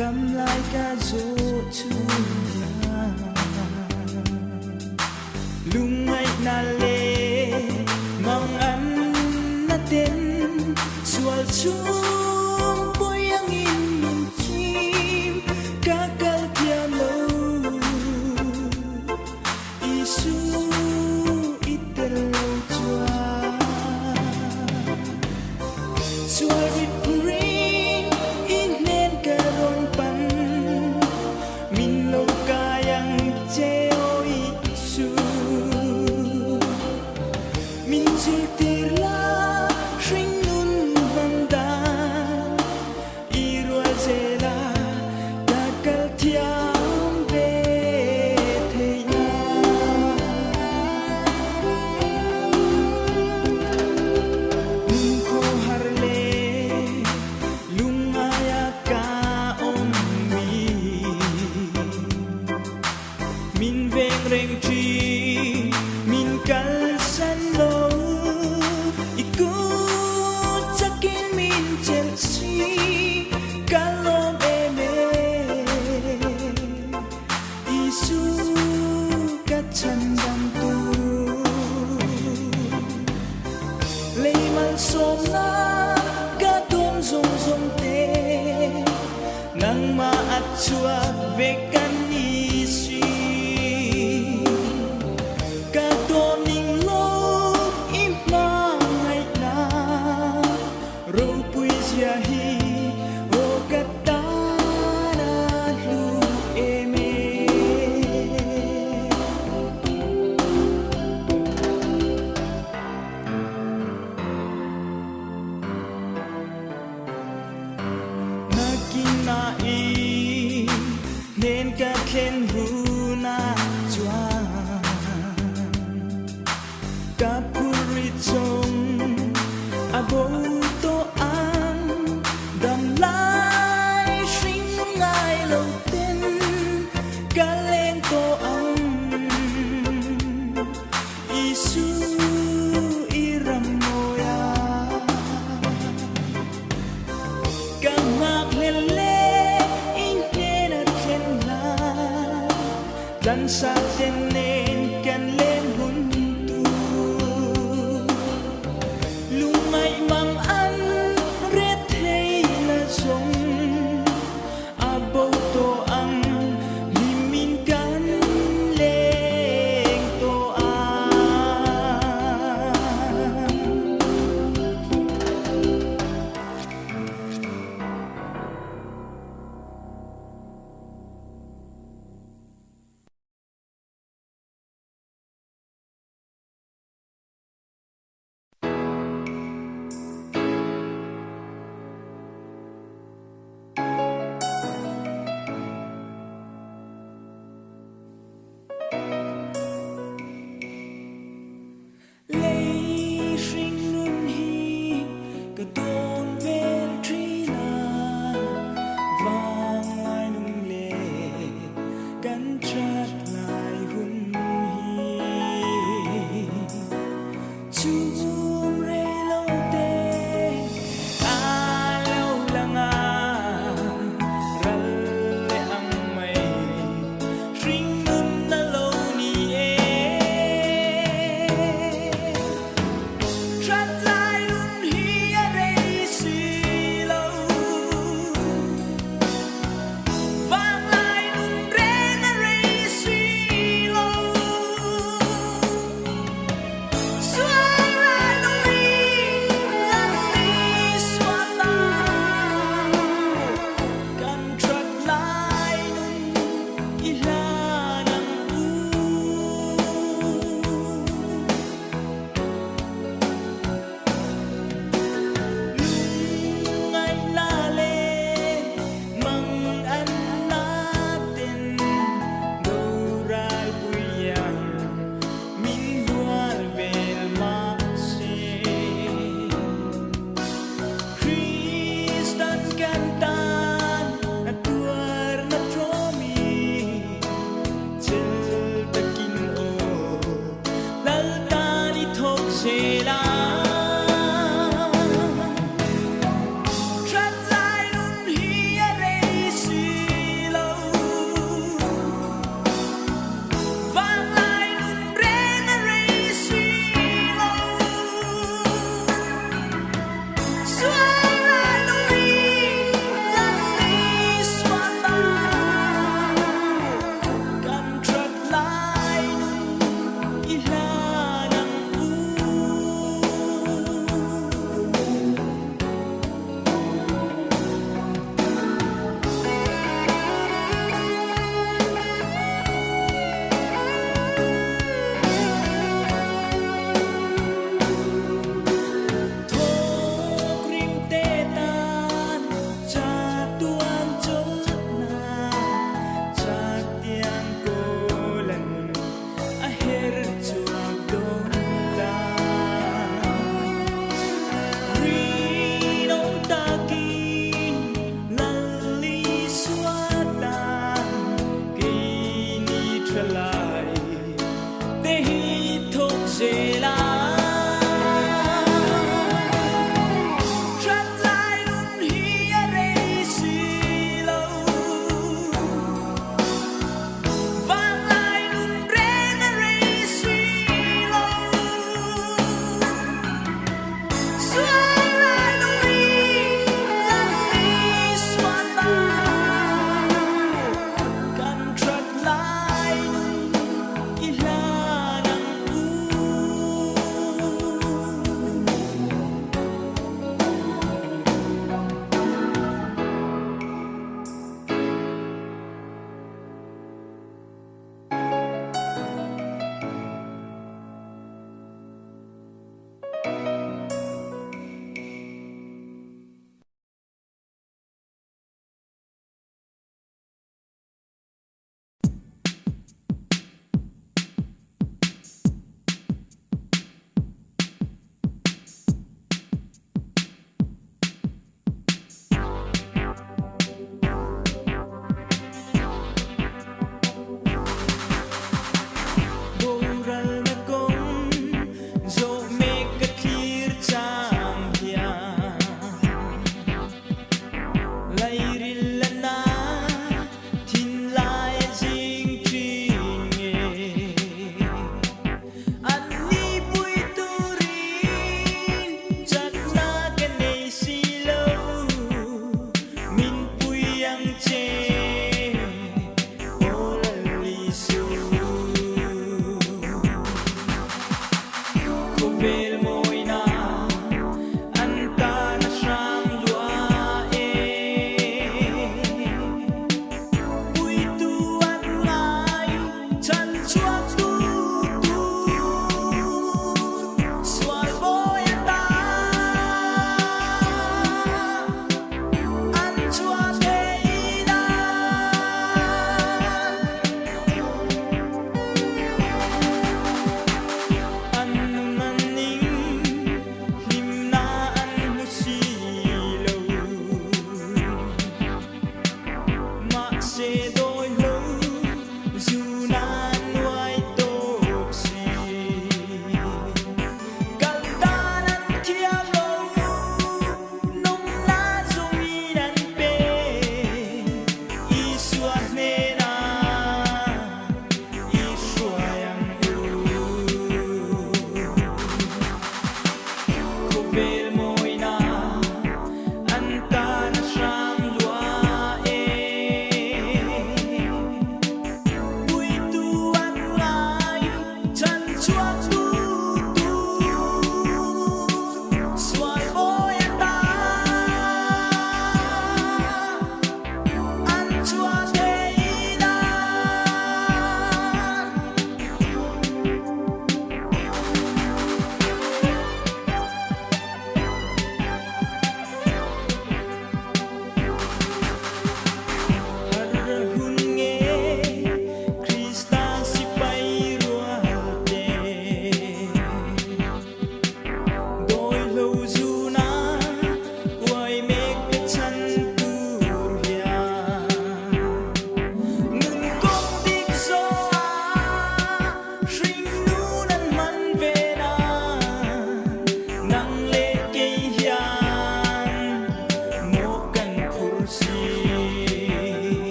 đâm lại cả dỗ chung lung ngay na lê mong ăn na tên sual chung bôi ang in lung chim kakal kia lâu isu itel lâu chua sual vịt ring in nên cả rong pan min lâu kayang cheo isu min chiltirla shring nun banda irua zela kakal thiam ve theina nun ko harle lungaya ka om mi min veng reng chi min kal san lo iku chakin min chelsea kalom eme isu kachandam tu leimal somna katon zong zong te nang maat chuak vekan isi katoning lo imma ngay na ro puisia hi o katana lu eme naginain nên ka khen ru na chua kapuri chong abo to an dam lai shing ngai lo ten kaleng to ang isu iram moya kamak lele in at ken la dan sa tenen kan len hun lumay mang an ret hay na song abo to ang limin kan leng to lay shing nun hi ka don vel trina vang lai nung le kan chat lai hun hi chum re lo te a lo lang a ral le ang mai shing nun na lo ni e Chat lai lun hi a rei si lo vang lai lun ren a rei si lo suai lai lun li suai la kan chat lai lun ila nang u ngay la lê mang ăn natin doral puyan min dual vel maxi Kristan kantan na tuar na tromi chel takin o laltani thok sela Chat lai lun hi a rei si An maning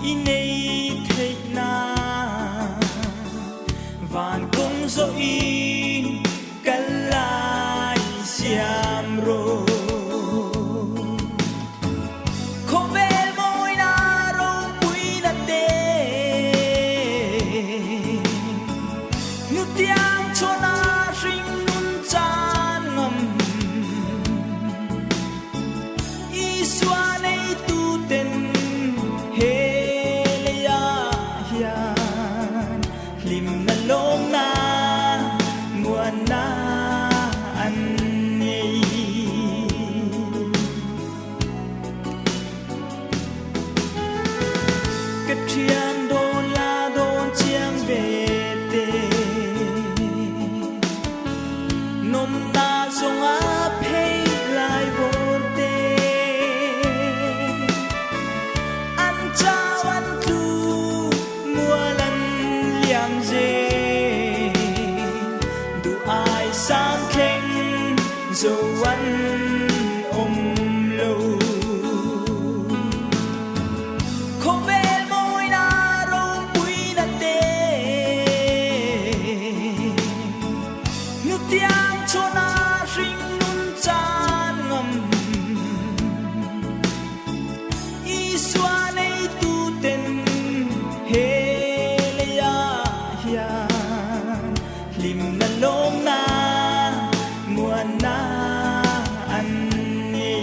inay thấy na vàn cũng dỗ in cả lại xiêm rồi không về môi na rong bụi na tê nước tiếng cho na rinh nun chan ngầm y xoa này tu tên lim na long na muan na an ni cái thiên đôn la đôn chiang về tê nôm na song áp hay lại vô tê ăn chao ăn tu mua lần liang dê đủ ai sang khen dầu ăn ôm lâu không về môi na rong bụi na tê nước tiếng cho na rinh nun chan ngầm y xoa này tu tên he lim na long na muan na an ni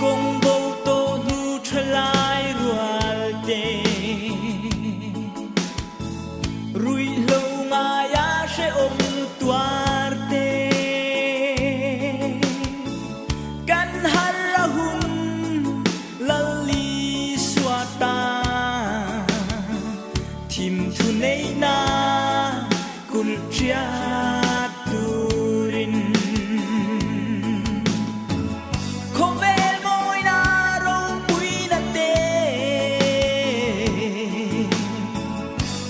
kong bo to nu thlai rual te rui lâu ngaya sẽ ôm tuarte kan harahun lali swata thim thu nei na kul chia turin không về môi na rong bụi na tê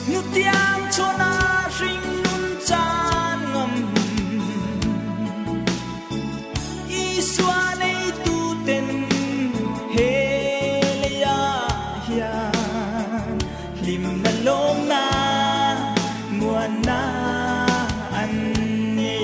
nước tiếng cho na rinh nun chan ngầm y xoa này tu tên he ya lim na long na muan na an ni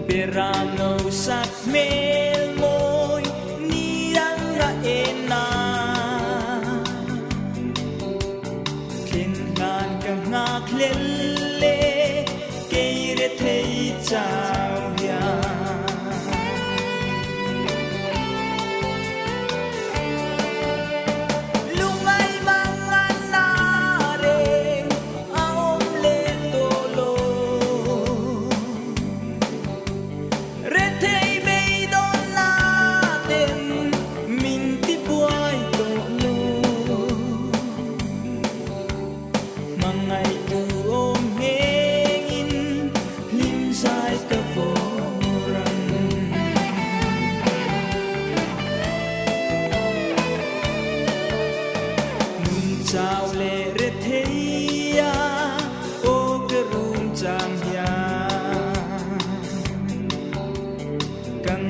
Berano sat mel moy niyang nga ena Kinhan ka ngak lele Keire thei chao ya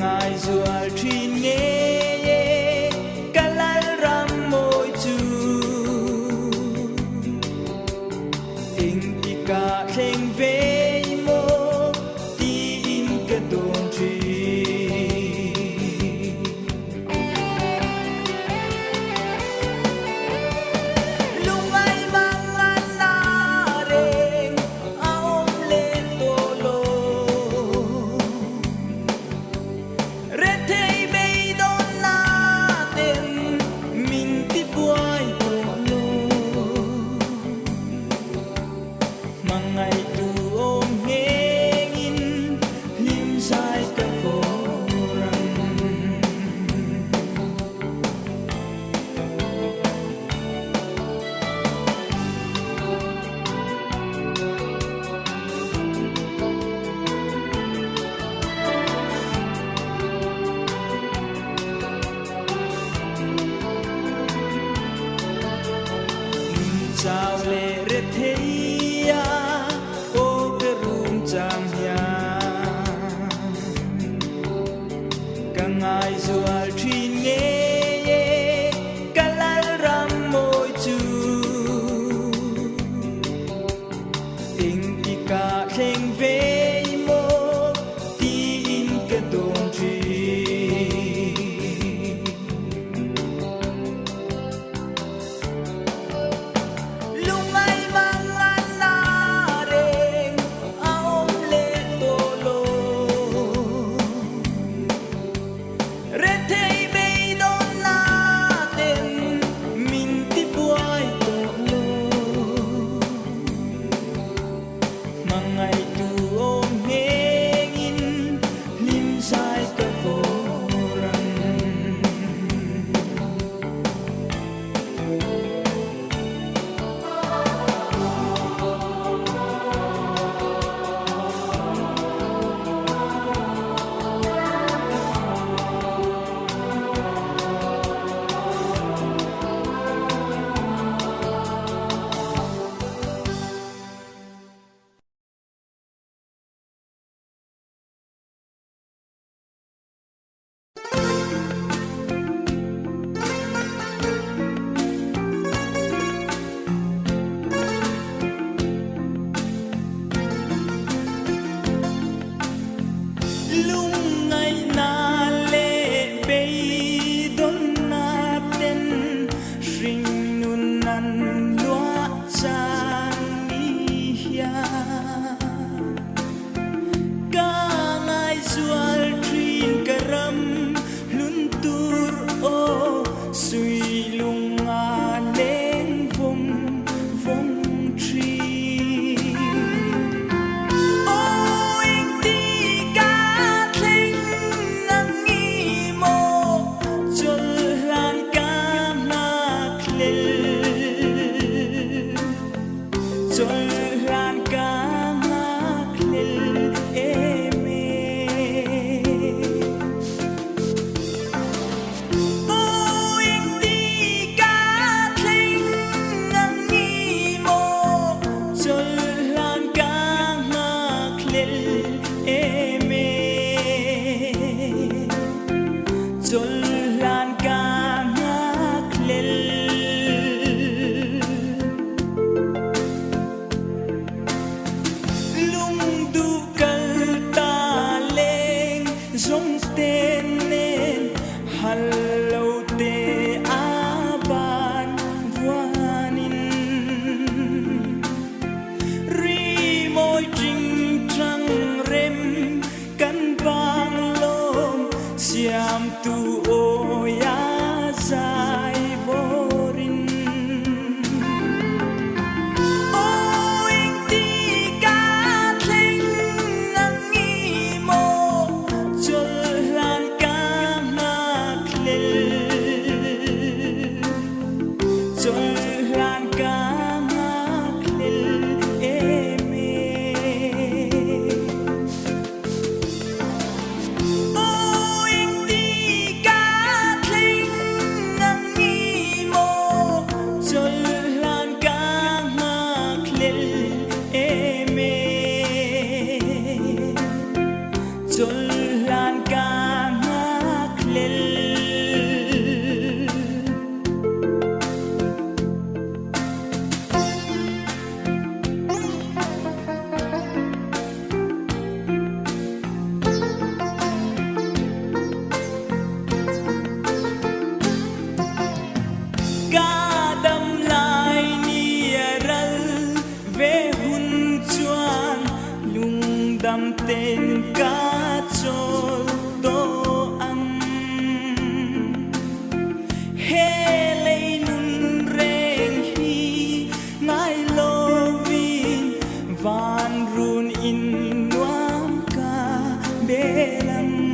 Ngai zual trin nge kalal ram môi chu sao lệ rết thế ô cái rung chàng nhà càng ai dù al trin nghe cả lal ram môi chu tình đi cả khen về mô tin cái đồng tri tên cá trôi tô âm he lấy nun rèn hi ngai lo vin van run in nuam ca belam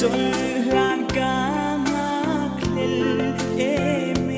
Cho lan ca ngạc lên em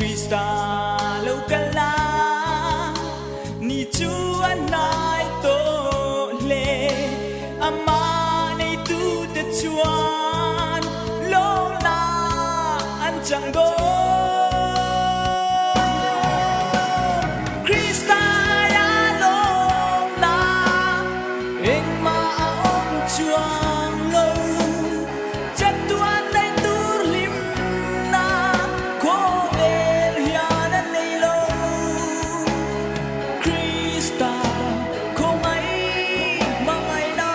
Krista lâu cả la ni chúa nai to le ama nei tu te chuan lo na an chẳng go Krista ya lo na eng ma om chuang lo chắc tuan nei tur lim na ko ver hian an nei lo Krista ko mai mangai na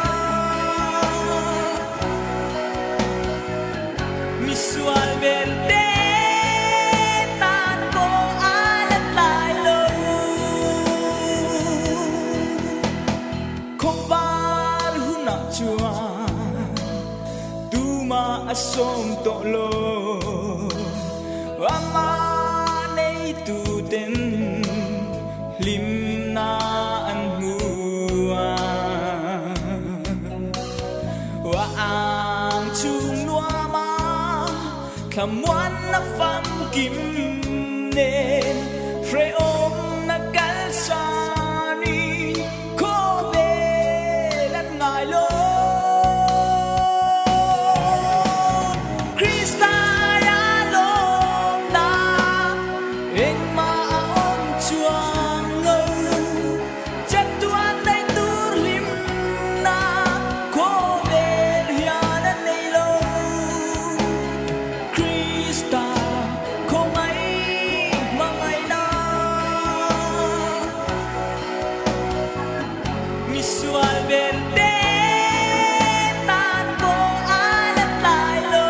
misual verde tan ko alat lai lo ko var huna chuan tu ma asom to lo ama nei tu ten lim na an mua wa ang chung lua ma kham wan na pham kim nên re om na kal sa ni ko ve lan ngai lo Krista ya lo na eng ma om chuang lo chắc tuan nei tur lim na ko ve hian an nei lo Krista ko mai mangai na misual verde tan ko alat lai lo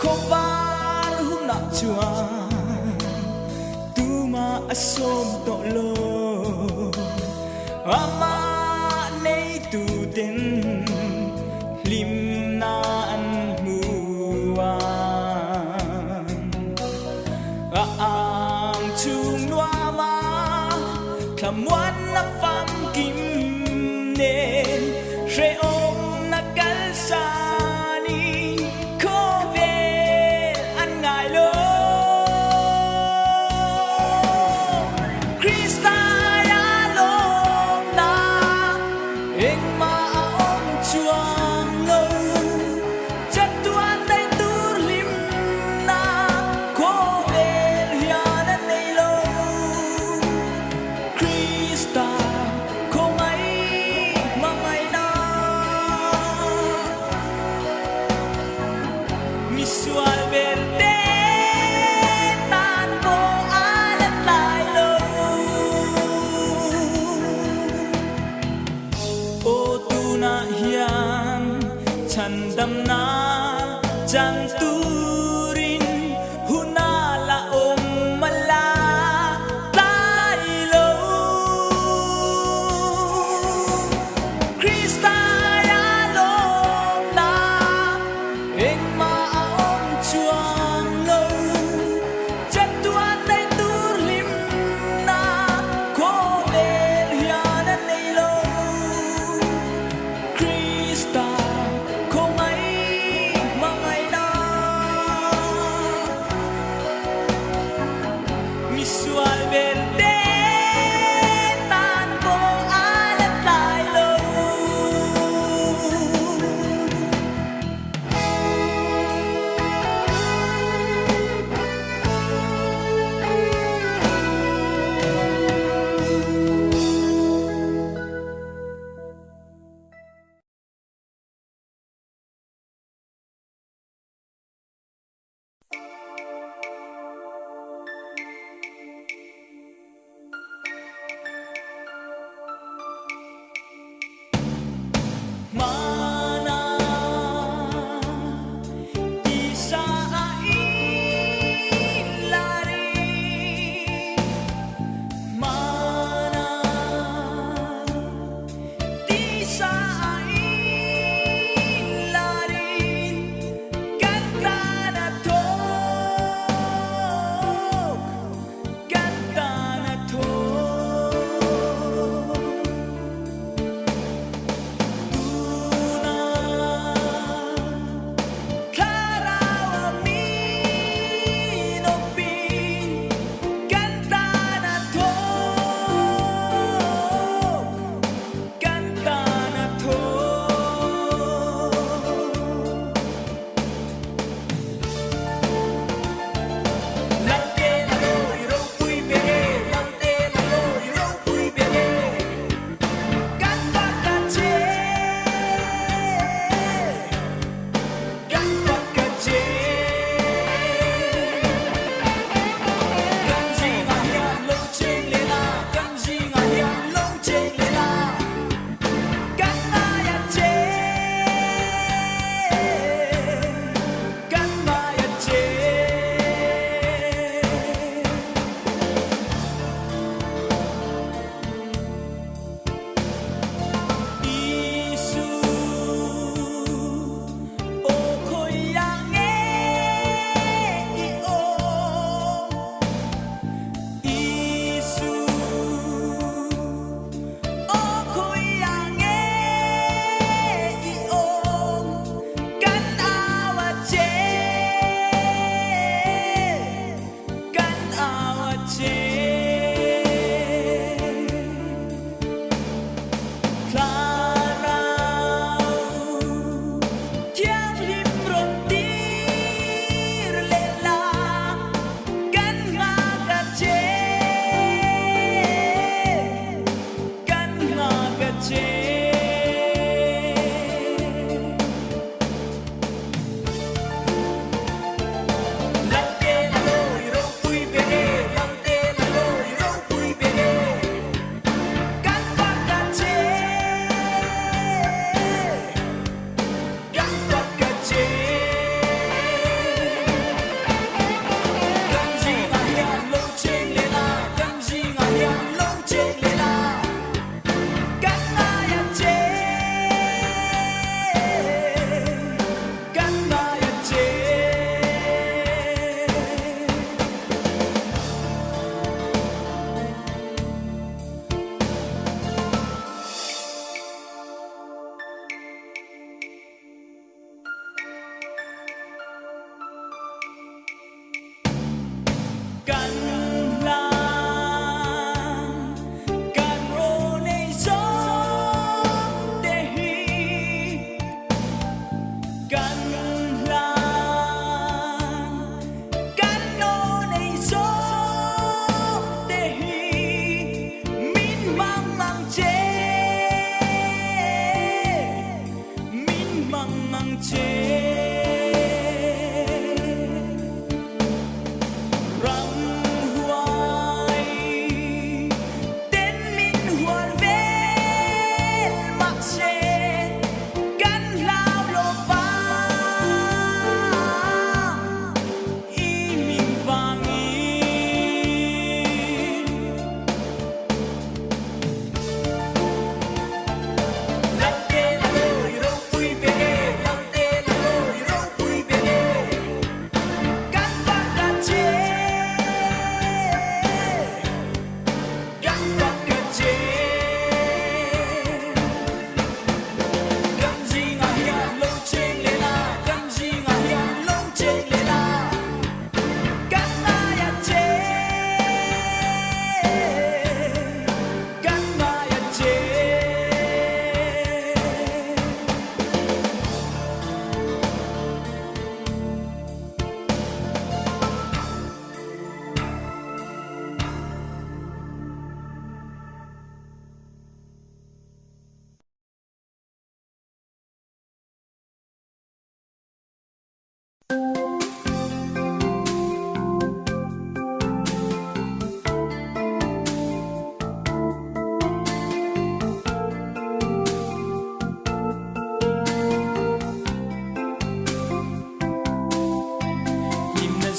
ko var huna chuan tu ma asom to lo ama nei tu ten lim na an mua ang chung lua ma kham wan na pham kim nên re om na kal sa ni ko ve an ngai lo Krista ya lo na eng ma om chuang lo chắc tuan nei tur lim na ko ve hian an nei lo Krista ko mai mangai na misual verde tan ko alat lai lo o tu na hian chan dam na chang turin huna la om mala lai lo Krista ya lo na eng ma om chuang lo chắc tuan nei tur lim na ko ve hian an nei lo Krista ko mai mangai na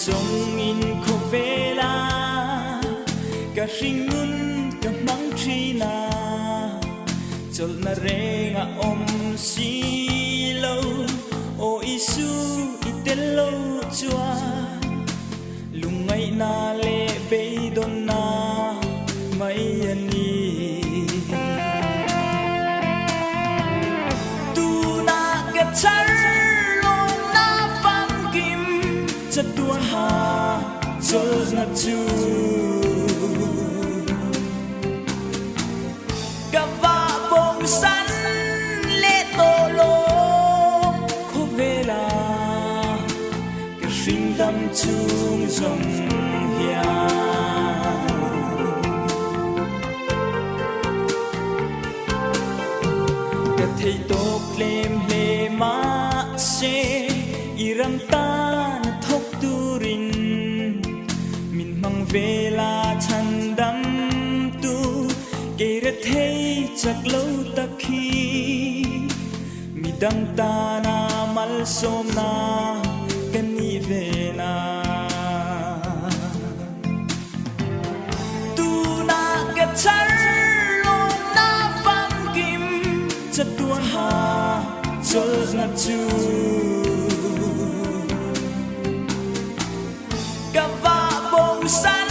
Sông in khô về la cả sinh ngân cả măng chi na chol na re nga om si lâu o isu itelo chua lungai na le be don na mai ani tu na ka char tuan ha chol na chu ka va bong san le to lo kho vela ka shin dam chung zong hia ka thei tok lem hle ma se iram ta vela chan dam tu ke re thei chak lo takhi mi dam ta na mal som na kani ve na tu na ke char lo na fam kim chatuan ha chol na chu san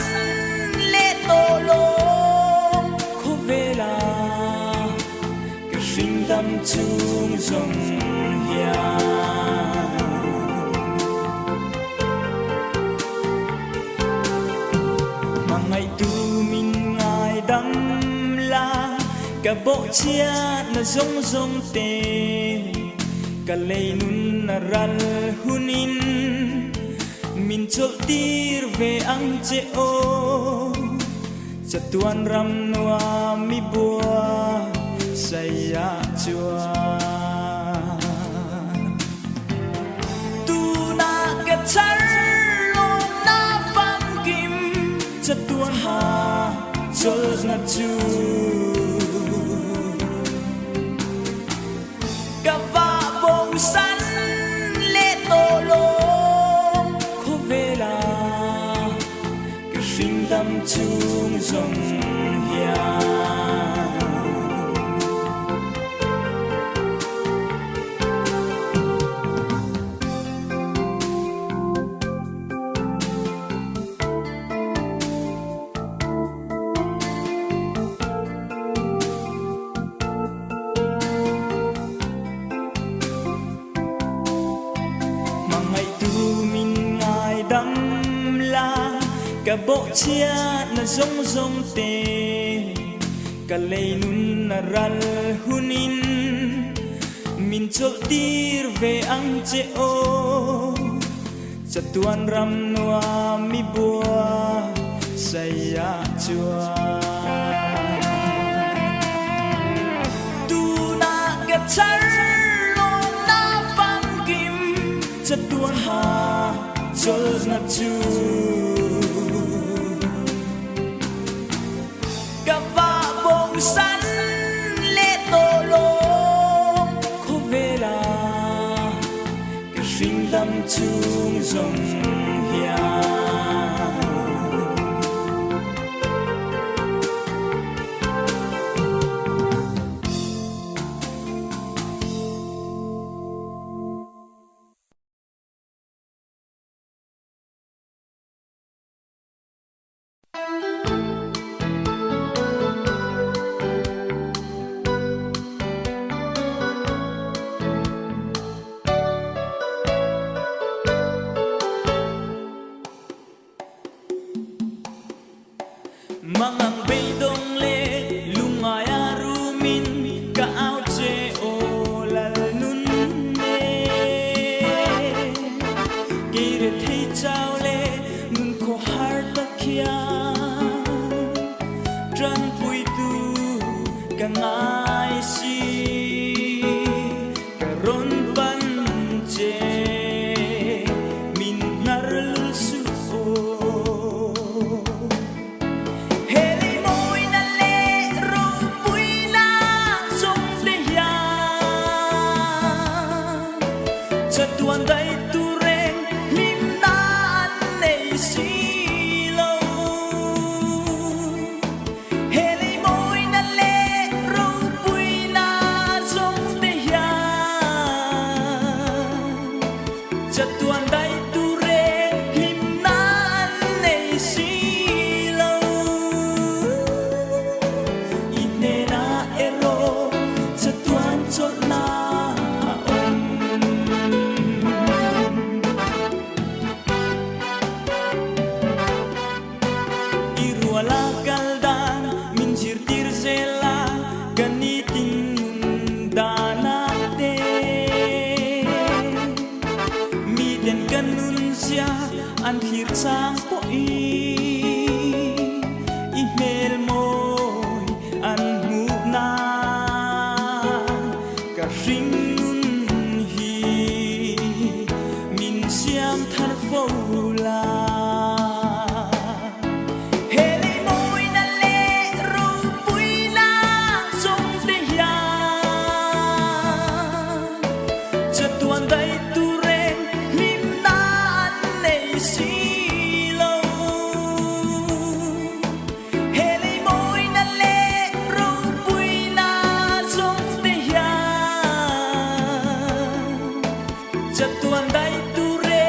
le to lo kho vela ka shin dam chung zong hia mangai tu min ngai dam la ka bo chia na zong zong te ka lei nun na ral hunin min chol tir ve ang che o chatuan ram noa mi bua saya chua tu na ke char lo na fam kim chatuan ha chol na chu ka va bong san le to lo dam chung zong hia mangai tu min ngai dam la ka bo chia na zong zong te ka lei nun na ral hunin min chol tir ve ang che o chatuan ram noa mi bua saya chua tu na ka char lo na fam ki chất tuôn hà chớ ngập chu cả va bông sắn lệ tổ lô khô về là cái sinh tâm chung dòng hiền mangang beidong le lumaya rumin ka ao che o lal nun ne kire thei chao le nun ko har ta khia tran pui tu ka ngai si ka ron ban che min nar lul su tuan dai tu reng lim nan nei si lo heli moi na le ro pui na song te ya cha tuan dai tu reng lim nan nei si lo inena ero cha tuan chot na wala kaldan min jirtir zela ganiting danate mi den ganun sia an hir sang po i mel moy an mu na ka ring nun hi min siam thar fola tuan dai tu re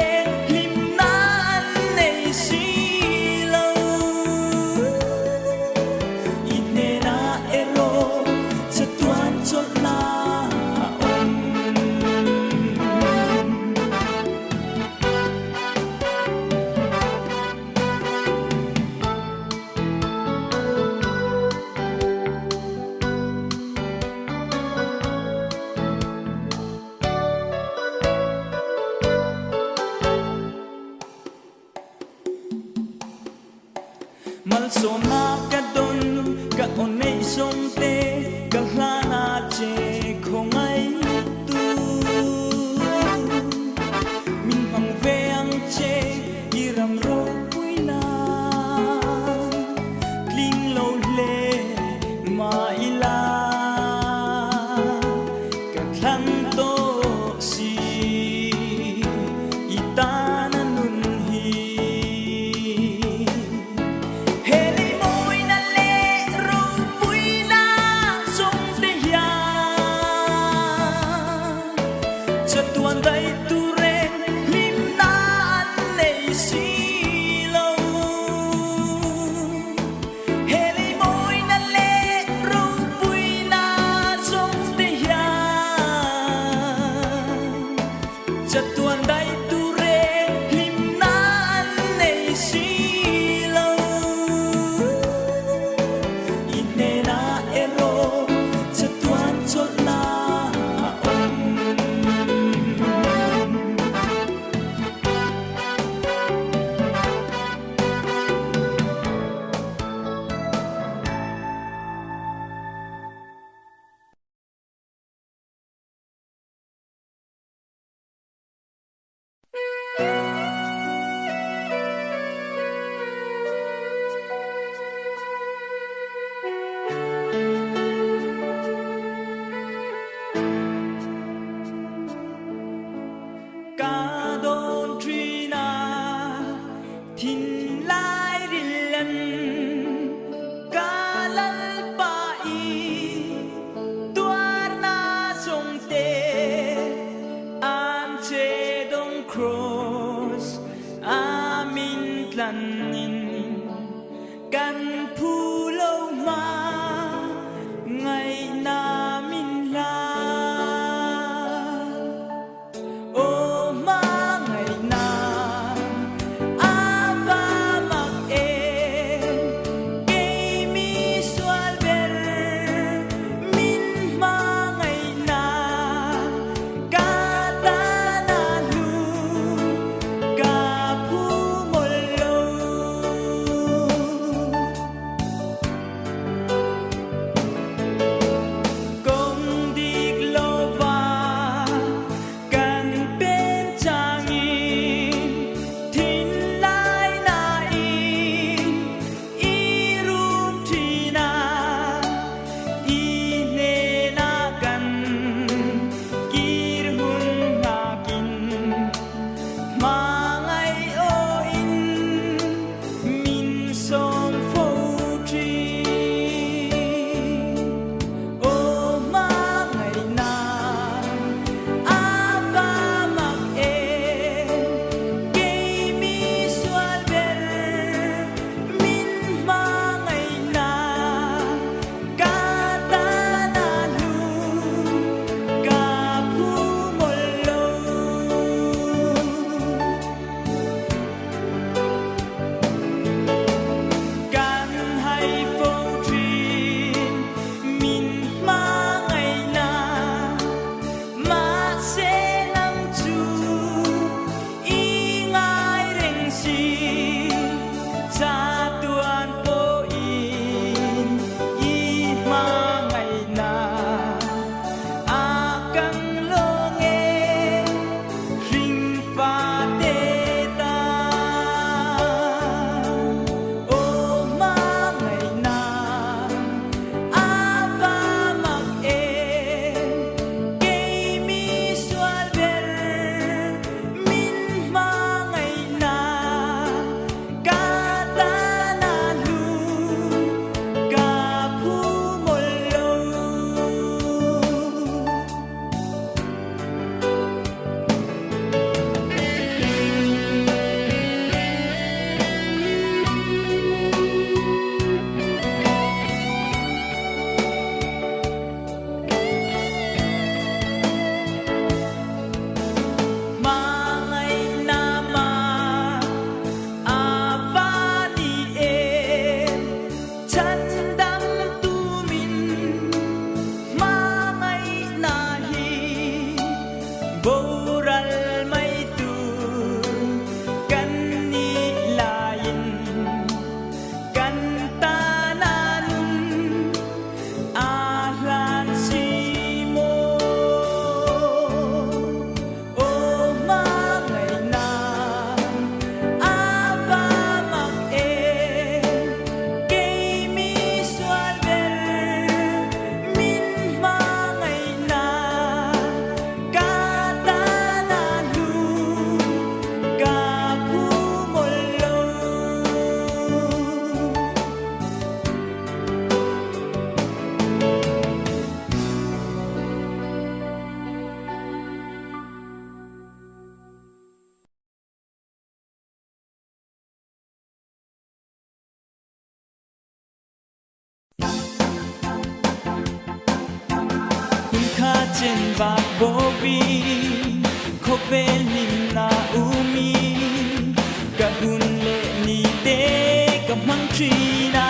lim nan nei si lo inena ero cha tuan chot na om mal sona ka don ka onei som te ka hlana che khongai tu min hang ve ang che iram ro puina kling lo le ma ila ka thlang to si itana nun hi tuan dai tu reng lim nan nei si lo heli moi na le ro pui na song te ya cha tuan dai tu reng lim nan nei si lo inena ero cha tuan chot na chế đông cross amin tlan in căn phu lâu ma ngày na min la ô ma ngày na ava mặc em cây mi xoal ver min ma ngày na ca ta na lu ca phu mol lâu công đi lo va căn bên trang in tin lai na in rum thi na ne na kan kir hun na kin ma ngày o in min som phô tri ô ma ngày na ava mặc em cây mi xoal ver min ma ngày na ca ta na lu ca phu mol lâu can hay phô tri min ma ngày na ma sẽ nắng chu y ngài rèn si cha tuan po in y ma ngày na a căng lo nghe ring pha tê ta ô ma ngày na ava mặc em cây mi xoal ver min ma ngày na ca ta na lu ca phu mol lâu ma ngày na ma ava ni em chân đắm tu min ma ngày na hi vô ral mai tu kan ni lain kan ta na nun ahlan si mo ô ma ngày na ava mặc em cây mi xoal ver min ma ngày na ca ta na lu ca phu mol lâu hun kha chen ba bo vi kho ve lim na umi ka hun le ni te ka mang tri na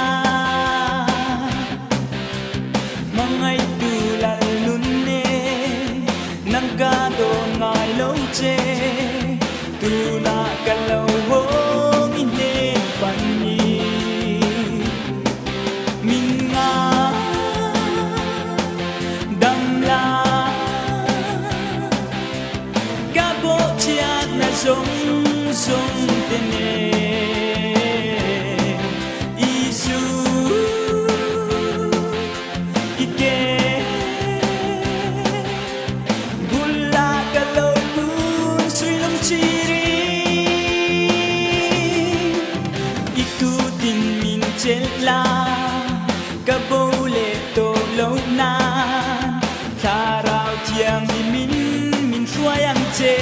mangai tu la lun ne nang ka do ngai lo che tu na ka lo ho ni ne pan ni min nga đam la ca bộ chia na giống giống tên nè Isu ike bula ka lo kun suy lom chi ri ikutin min chen la ka bo le to lo nan tha rao chiang ni min suai ang che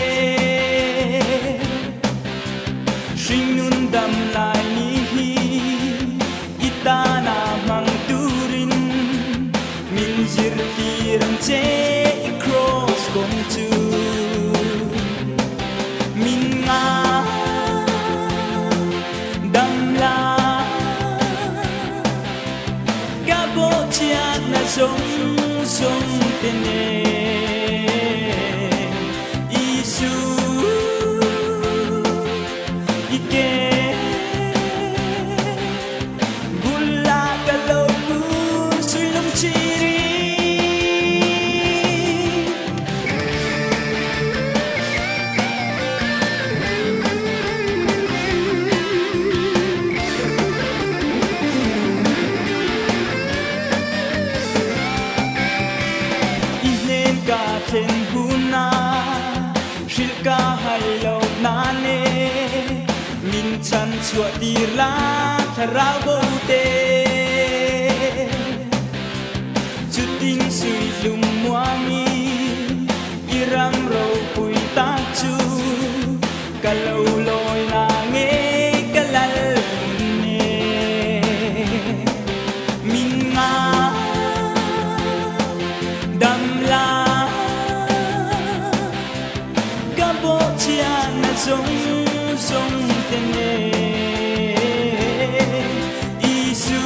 il ka hai lo na ne min chan chua ti la thara bo te chu ting sui lum muami iram ro pui ta chu ka lo loi na nge ka lal ne min nga dam la ka bo chia na zong zong te ne isu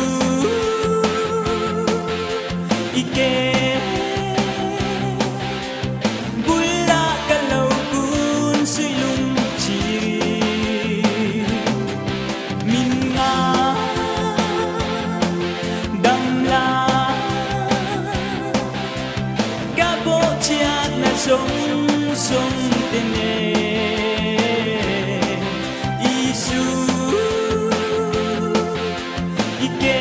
ike bula ka lo kun sui lum chi min nga dam la ka bo chia na zong zong te ne isu ike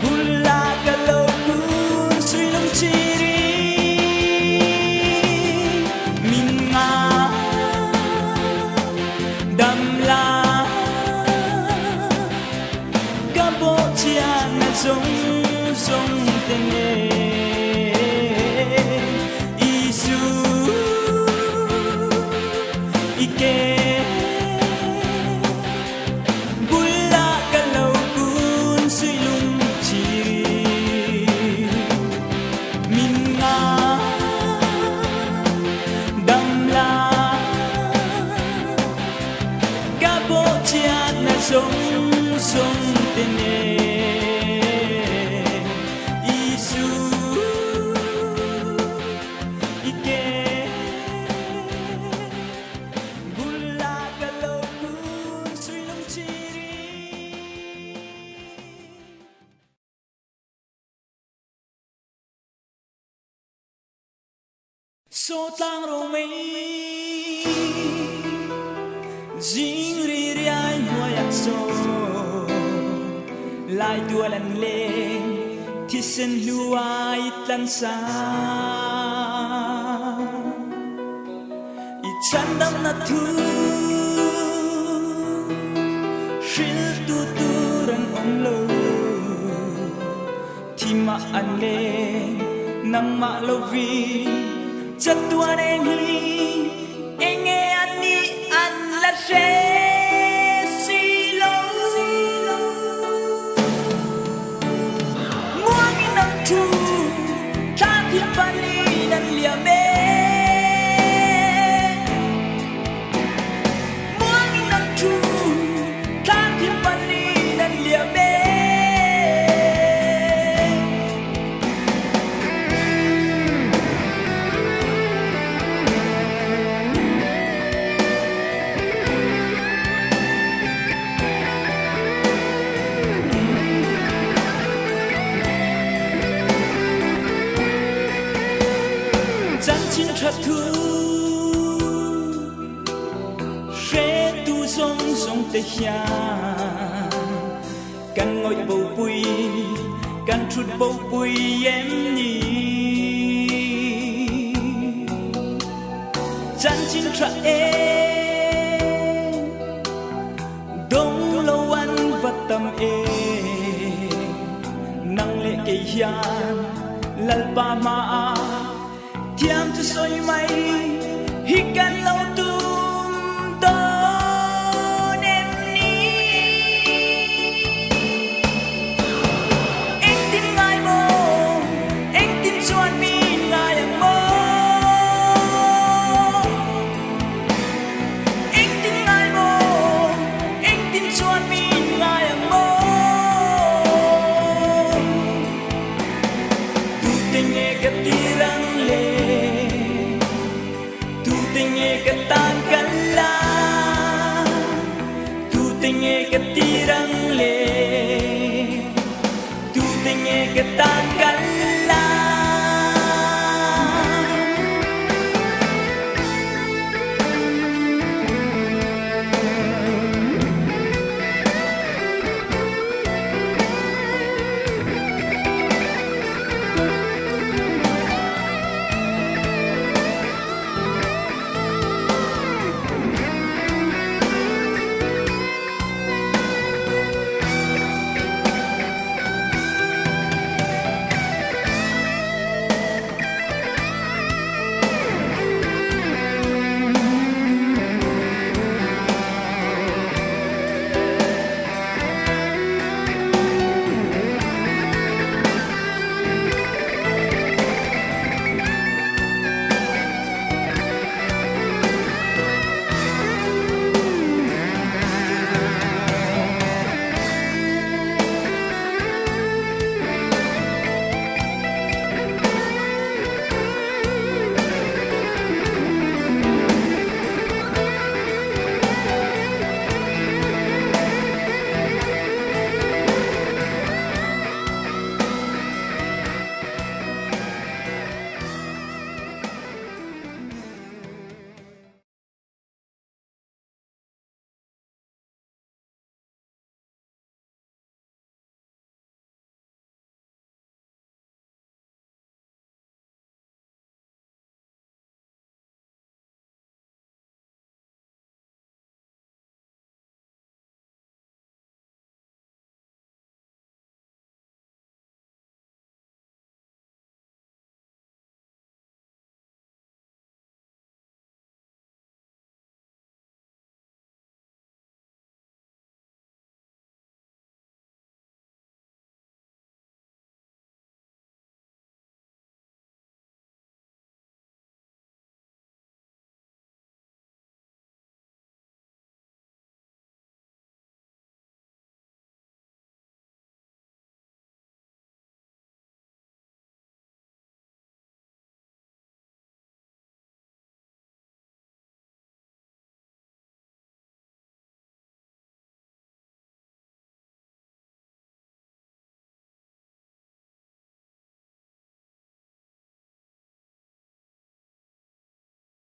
bula ka lo kun sui lum chi min nga dam la ka bo chia na zong zong te ne isu ike bula ka lo kun sui lum chi min nga dam la ka bo chia na zong zong te ne isu ike bula ka lo kun sui lum chi so tang ro mei jing ri ri ai hoa yak so lai tua lan le thi sen luai tan sa i chan dam na thu shil tu tu ran om lo thi ma an le nang ma lo vi chat tua en hi enge an ni an la she si lo muang in nam tu ta thi pa ni nan lia me muang in nam tu ta thi pa ni nan lia me chan chin thắt thu sẽ tu song song te hia kan ngồi bầu bùi kan trút bầu bùi em ni chan chin thắt dong lo an vat tam nang le ke hian lal pa ma thiam tu soi mai hi kan lo tum to nem ni anh tin ngai mo anh tin chuan mi ngai ang mo anh tin ngai mo anh tin chuan mi ngai ang mo tu te nghe cái tirang le tu te nghe cái tan kan la tu te nghe cái tirang le tu te nghe cái tan